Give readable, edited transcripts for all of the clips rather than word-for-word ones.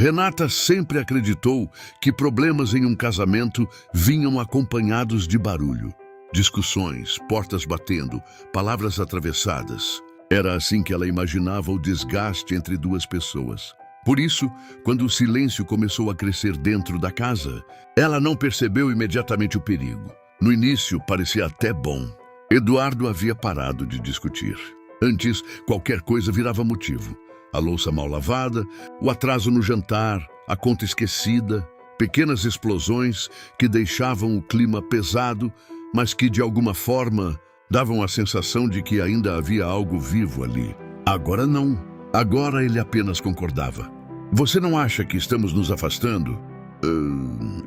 Renata sempre acreditou que problemas em um casamento vinham acompanhados de barulho. Discussões, portas batendo, palavras atravessadas. Era assim que ela imaginava o desgaste entre duas pessoas. Por isso, quando o silêncio começou a crescer dentro da casa, ela não percebeu imediatamente o perigo. No início, parecia até bom. Eduardo havia parado de discutir. Antes, qualquer coisa virava motivo. A louça mal lavada, o atraso no jantar, a conta esquecida, pequenas explosões que deixavam o clima pesado, mas que, de alguma forma, davam a sensação de que ainda havia algo vivo ali. Agora não. Agora ele apenas concordava. Você não acha que estamos nos afastando?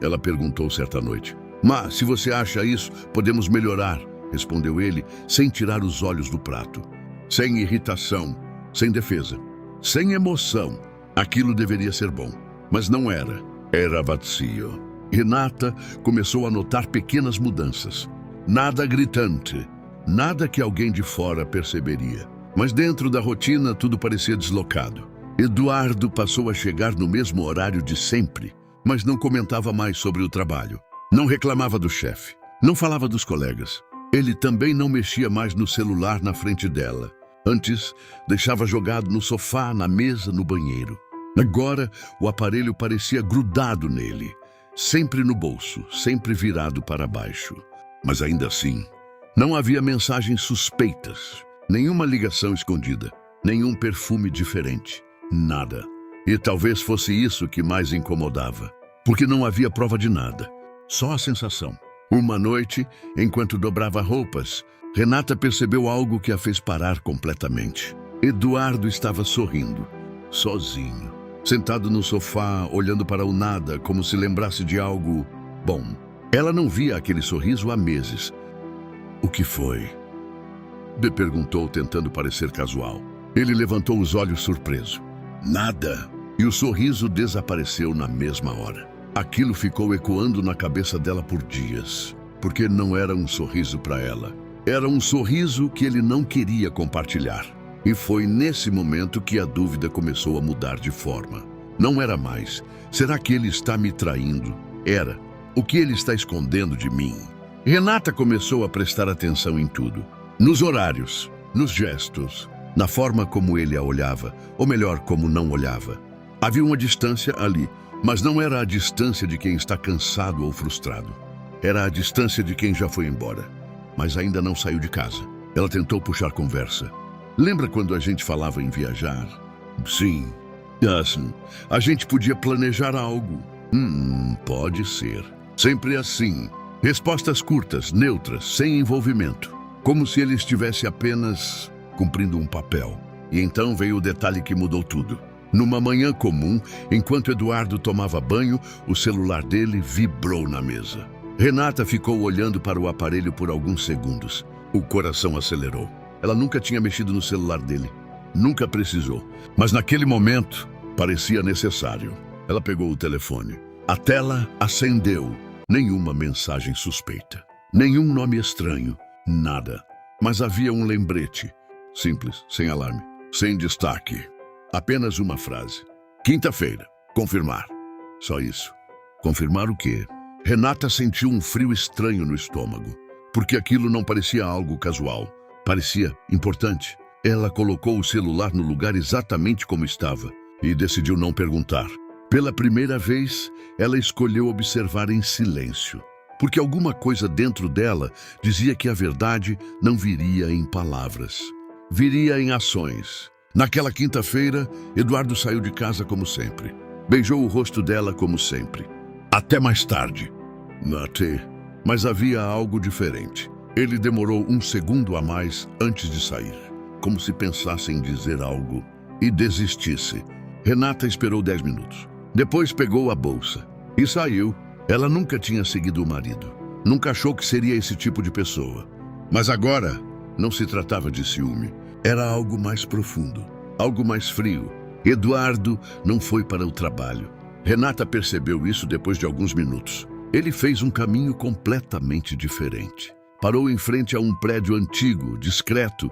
Ela perguntou certa noite. Mas, se você acha isso, podemos melhorar, respondeu ele, sem tirar os olhos do prato. Sem irritação, sem defesa, sem emoção. Aquilo deveria ser bom, mas não era. Era vazio. Renata começou a notar pequenas mudanças. Nada gritante, nada que alguém de fora perceberia. Mas dentro da rotina tudo parecia deslocado. Eduardo passou a chegar no mesmo horário de sempre, mas não comentava mais sobre o trabalho. Não reclamava do chefe, não falava dos colegas. Ele também não mexia mais no celular na frente dela. Antes, deixava jogado no sofá, na mesa, no banheiro. Agora, o aparelho parecia grudado nele, sempre no bolso, sempre virado para baixo. Mas ainda assim, não havia mensagens suspeitas, nenhuma ligação escondida, nenhum perfume diferente, nada. E talvez fosse isso que mais incomodava, porque não havia prova de nada, só a sensação. Uma noite, enquanto dobrava roupas, Renata percebeu algo que a fez parar completamente. Eduardo estava sorrindo, sozinho, sentado no sofá, olhando para o nada, como se lembrasse de algo bom. Ela não via aquele sorriso há meses. O que foi? Me perguntou, tentando parecer casual. Ele levantou os olhos surpreso. Nada. E o sorriso desapareceu na mesma hora. Aquilo ficou ecoando na cabeça dela por dias, porque não era um sorriso para ela. Era um sorriso que ele não queria compartilhar. E foi nesse momento que a dúvida começou a mudar de forma. Não era mais, será que ele está me traindo? Era, o que ele está escondendo de mim? Renata começou a prestar atenção em tudo. Nos horários, nos gestos, na forma como ele a olhava, ou melhor, como não olhava. Havia uma distância ali, mas não era a distância de quem está cansado ou frustrado. Era a distância de quem já foi embora, mas ainda não saiu de casa. Ela tentou puxar conversa. Lembra quando a gente falava em viajar? Sim. Assim, a gente podia planejar algo. Pode ser. Sempre assim. Respostas curtas, neutras, sem envolvimento. Como se ele estivesse apenas cumprindo um papel. E então veio o detalhe que mudou tudo. Numa manhã comum, enquanto Eduardo tomava banho, o celular dele vibrou na mesa. Renata ficou olhando para o aparelho por alguns segundos. O coração acelerou. Ela nunca tinha mexido no celular dele. Nunca precisou. Mas naquele momento, parecia necessário. Ela pegou o telefone. A tela acendeu. Nenhuma mensagem suspeita. Nenhum nome estranho. Nada. Mas havia um lembrete. Simples, sem alarme, sem destaque. Apenas uma frase. Quinta-feira. Confirmar. Só isso. Confirmar o quê? Renata sentiu um frio estranho no estômago, porque aquilo não parecia algo casual. Parecia importante. Ela colocou o celular no lugar exatamente como estava e decidiu não perguntar. Pela primeira vez, ela escolheu observar em silêncio, porque alguma coisa dentro dela dizia que a verdade não viria em palavras. Viria em ações. Naquela quinta-feira, Eduardo saiu de casa como sempre. Beijou o rosto dela como sempre. Até mais tarde. Mas havia algo diferente. Ele demorou um segundo a mais antes de sair, como se pensasse em dizer algo e desistisse. Renata esperou 10 minutos. Depois pegou a bolsa e saiu. Ela nunca tinha seguido o marido. Nunca achou que seria esse tipo de pessoa. Mas agora, não se tratava de ciúme. Era algo mais profundo, algo mais frio. Eduardo não foi para o trabalho. Renata percebeu isso depois de alguns minutos. Ele fez um caminho completamente diferente. Parou em frente a um prédio antigo, discreto,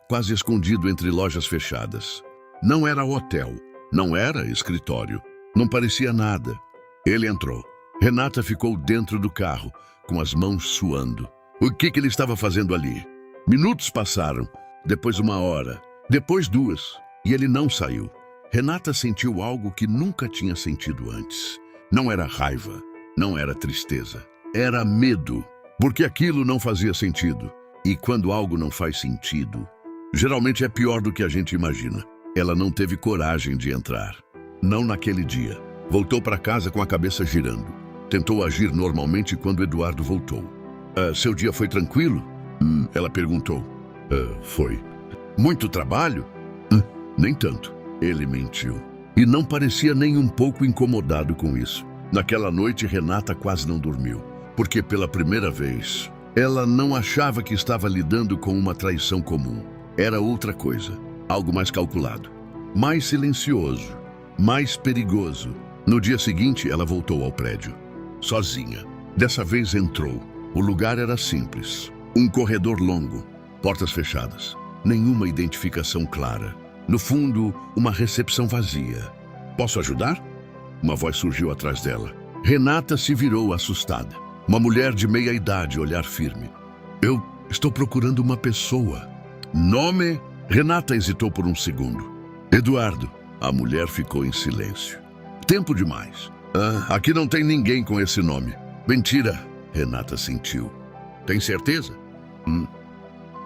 quase escondido entre lojas fechadas. Não era hotel, não era escritório. Não parecia nada. Ele entrou. Renata ficou dentro do carro, com as mãos suando. O que ele estava fazendo ali? Minutos passaram, depois 1 hora, depois 2, e ele não saiu. Renata sentiu algo que nunca tinha sentido antes. Não era raiva, não era tristeza, era medo, porque aquilo não fazia sentido. E quando algo não faz sentido, geralmente é pior do que a gente imagina. Ela não teve coragem de entrar. Não naquele dia. Voltou para casa com a cabeça girando. Tentou agir normalmente quando Eduardo voltou. Seu dia foi tranquilo? Ela perguntou. Foi. Muito trabalho? Nem tanto. Ele mentiu. E não parecia nem um pouco incomodado com isso. Naquela noite, Renata quase não dormiu. Porque pela primeira vez, ela não achava que estava lidando com uma traição comum. Era outra coisa. Algo mais calculado. Mais silencioso. Mais perigoso. No dia seguinte, ela voltou ao prédio. Sozinha. Dessa vez entrou. O lugar era simples. Um corredor longo. Portas fechadas. Nenhuma identificação clara. No fundo, uma recepção vazia. Posso ajudar? Uma voz surgiu atrás dela. Renata se virou assustada. Uma mulher de meia idade, olhar firme. Eu estou procurando uma pessoa. Nome? Renata hesitou por um segundo. Eduardo. A mulher ficou em silêncio. Tempo demais. Aqui não tem ninguém com esse nome. Mentira. Renata sentiu. Tem certeza?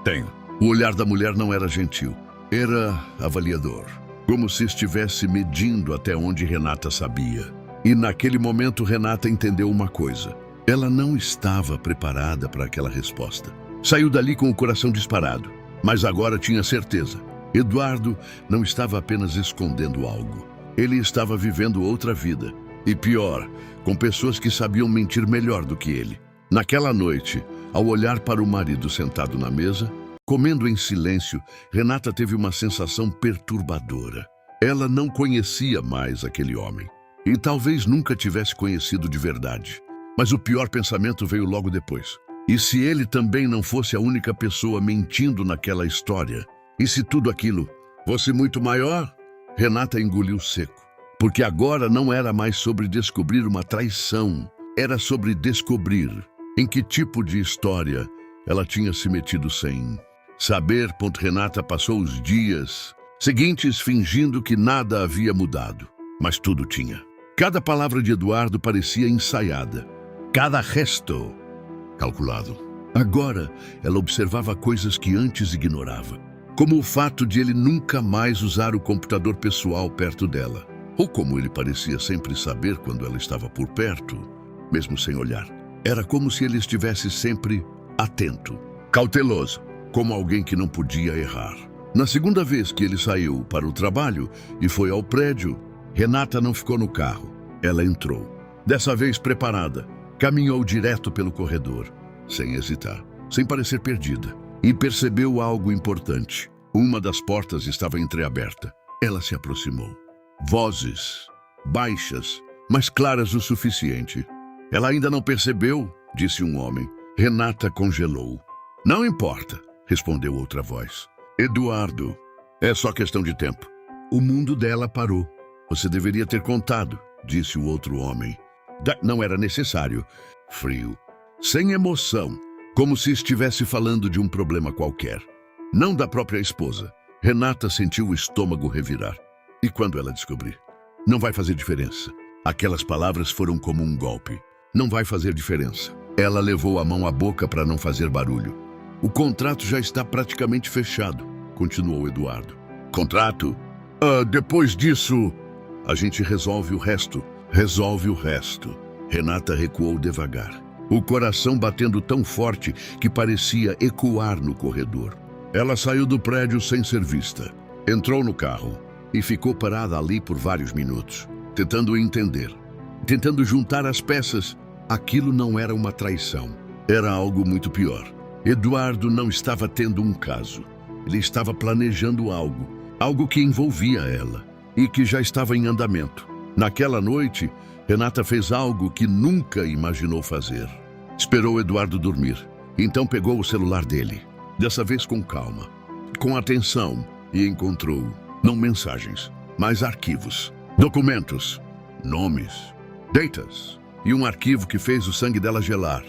Tenho. O olhar da mulher não era gentil. Era avaliador. Como se estivesse medindo até onde Renata sabia. E naquele momento Renata entendeu uma coisa. Ela não estava preparada para aquela resposta. Saiu dali com o coração disparado. Mas agora tinha certeza. Eduardo não estava apenas escondendo algo. Ele estava vivendo outra vida. E pior, com pessoas que sabiam mentir melhor do que ele. Naquela noite, ao olhar para o marido sentado na mesa, comendo em silêncio, Renata teve uma sensação perturbadora. Ela não conhecia mais aquele homem. E talvez nunca tivesse conhecido de verdade. Mas o pior pensamento veio logo depois. E se ele também não fosse a única pessoa mentindo naquela história? E se tudo aquilo fosse muito maior? Renata engoliu seco. Porque agora não era mais sobre descobrir uma traição. Era sobre descobrir em que tipo de história ela tinha se metido sem saber. Renata passou os dias seguintes fingindo que nada havia mudado. Mas tudo tinha. Cada palavra de Eduardo parecia ensaiada. Cada gesto calculado. Agora ela observava coisas que antes ignorava. Como o fato de ele nunca mais usar o computador pessoal perto dela. Ou como ele parecia sempre saber quando ela estava por perto, mesmo sem olhar. Era como se ele estivesse sempre atento, cauteloso, como alguém que não podia errar. Na segunda vez que ele saiu para o trabalho e foi ao prédio, Renata não ficou no carro. Ela entrou. Dessa vez preparada, caminhou direto pelo corredor, sem hesitar, sem parecer perdida. E percebeu algo importante. Uma das portas estava entreaberta. Ela se aproximou. Vozes, baixas, mas claras o suficiente. Ela ainda não percebeu, disse um homem. Renata congelou. Não importa, respondeu outra voz. Eduardo, é só questão de tempo. O mundo dela parou. Você deveria ter contado, disse o outro homem. Não era necessário. Frio, sem emoção, como se estivesse falando de um problema qualquer. Não da própria esposa. Renata sentiu o estômago revirar. E quando ela descobrir? Não vai fazer diferença. Aquelas palavras foram como um golpe. Não vai fazer diferença. Ela levou a mão à boca para não fazer barulho. O contrato já está praticamente fechado, continuou Eduardo. Contrato? Depois disso, a gente resolve o resto. Resolve o resto. Renata recuou devagar. O coração batendo tão forte que parecia ecoar no corredor. Ela saiu do prédio sem ser vista. Entrou no carro e ficou parada ali por vários minutos, tentando entender, tentando juntar as peças. Aquilo não era uma traição. Era algo muito pior. Eduardo não estava tendo um caso. Ele estava planejando algo. Algo que envolvia ela e que já estava em andamento. Naquela noite, Renata fez algo que nunca imaginou fazer. Esperou Eduardo dormir. Então pegou o celular dele. Dessa vez com calma, com atenção, e encontrou, não mensagens, mas arquivos, documentos. nomes, datas e um arquivo que fez o sangue dela gelar.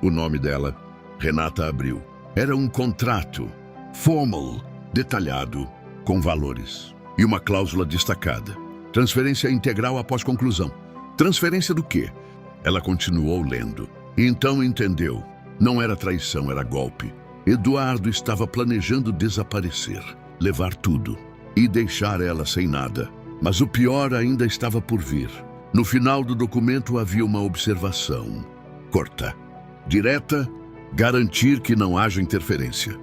O nome dela, Renata Abril. Era um contrato, formal, detalhado, com valores. E uma cláusula destacada. Transferência integral após conclusão. Transferência do quê? Ela continuou lendo. E então entendeu. Não era traição, era golpe. Eduardo estava planejando desaparecer, levar tudo e deixar ela sem nada. Mas o pior ainda estava por vir. No final do documento havia uma observação. Corta. Direta, garantir que não haja interferência.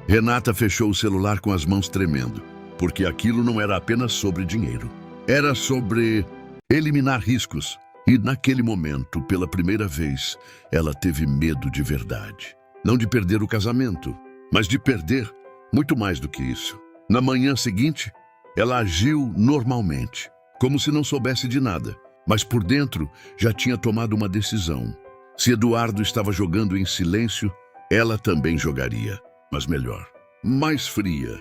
Renata fechou o celular com as mãos tremendo, porque aquilo não era apenas sobre dinheiro. Era sobre eliminar riscos. E naquele momento, pela primeira vez, ela teve medo de verdade. Não de perder o casamento, mas de perder muito mais do que isso. Na manhã seguinte, ela agiu normalmente, como se não soubesse de nada. Mas por dentro, já tinha tomado uma decisão. Se Eduardo estava jogando em silêncio, ela também jogaria. Mas melhor, mais fria,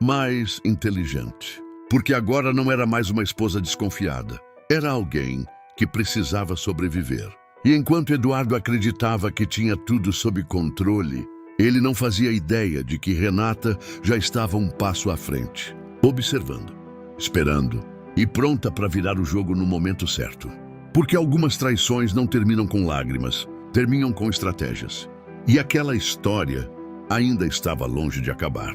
mais inteligente. Porque agora não era mais uma esposa desconfiada. Era alguém que precisava sobreviver. E enquanto Eduardo acreditava que tinha tudo sob controle, ele não fazia ideia de que Renata já estava um passo à frente, observando, esperando e pronta para virar o jogo no momento certo. Porque algumas traições não terminam com lágrimas, terminam com estratégias. E aquela história ainda estava longe de acabar.